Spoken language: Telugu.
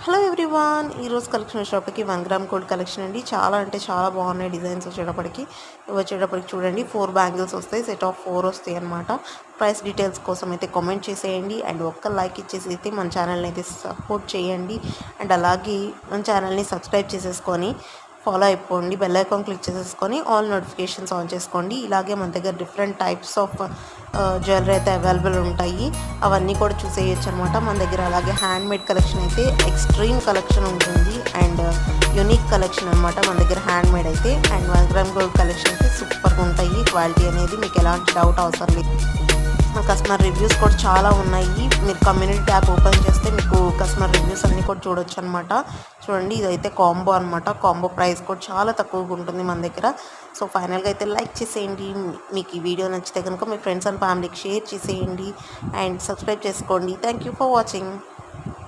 హలో ఎవ్రీవాన్, ఈరోజు కలెక్షన్ వచ్చేటప్పటికి 1 గ్రామ్ గోల్డ్ కలెక్షన్ అండి. చాలా అంటే చాలా బాగున్నాయి డిజైన్స్. వచ్చేటప్పటికి చూడండి, 4 బ్యాంగిల్స్ వస్తాయి. సెట్ ఆఫ్ 4 వస్తాయి అన్నమాట. ప్రైస్ డీటెయిల్స్ కోసం అయితే కామెంట్ చేసేయండి అండ్ ఒక్క లైక్ ఇచ్చేసి అయితే మన ఛానల్ని అయితే సపోర్ట్ చేయండి. అండ్ అలాగే మన ఛానల్ని సబ్స్క్రైబ్ చేసేసుకొని ఫాలో అయిపోండి. బెల్ ఐకాన్ క్లిక్ చేసేసుకొని ఆల్ నోటిఫికేషన్స్ ఆన్ చేసుకోండి. ఇలాగే మన దగ్గర డిఫరెంట్ టైప్స్ ఆఫ్ జ్యువెలరీ అయితే అవైలబుల్ ఉంటాయి. అవన్నీ కూడా చూసేయచ్చు అనమాట మన దగ్గర. అలాగే హ్యాండ్మేడ్ కలెక్షన్ అయితే ఎక్స్ట్రీమ్ కలెక్షన్ ఉంటుంది అండ్ యూనిక్ కలెక్షన్ అనమాట మన దగ్గర హ్యాండ్మేడ్ అయితే. అండ్ 1 గ్రామ్ గోల్డ్ కలెక్షన్ అయితే సూపర్గా ఉంటాయి. క్వాలిటీ అనేది మీకు ఎలాంటి డౌట్ అవసరం లేదు. కస్టమర్ రివ్యూస్ కూడా చాలా ఉన్నాయి. మీరు కమ్యూనిటీ ట్యాబ్ ఓపెన్ చేస్తే మీకు కస్టమర్ రివ్యూస్ అన్నీ కూడా చూడొచ్చు అనమాట. చూడండి, ఇదైతే కాంబో అనమాట. కాంబో ప్రైస్ కూడా చాలా తక్కువగా ఉంటుంది మన దగ్గర. సో ఫైనల్గా అయితే లైక్ చేసేయండి. మీకు ఈ వీడియో నచ్చితే కనుక మీ ఫ్రెండ్స్ అండ్ ఫ్యామిలీకి షేర్ చేసేయండి అండ్ సబ్స్క్రైబ్ చేసుకోండి. Thank you for watching.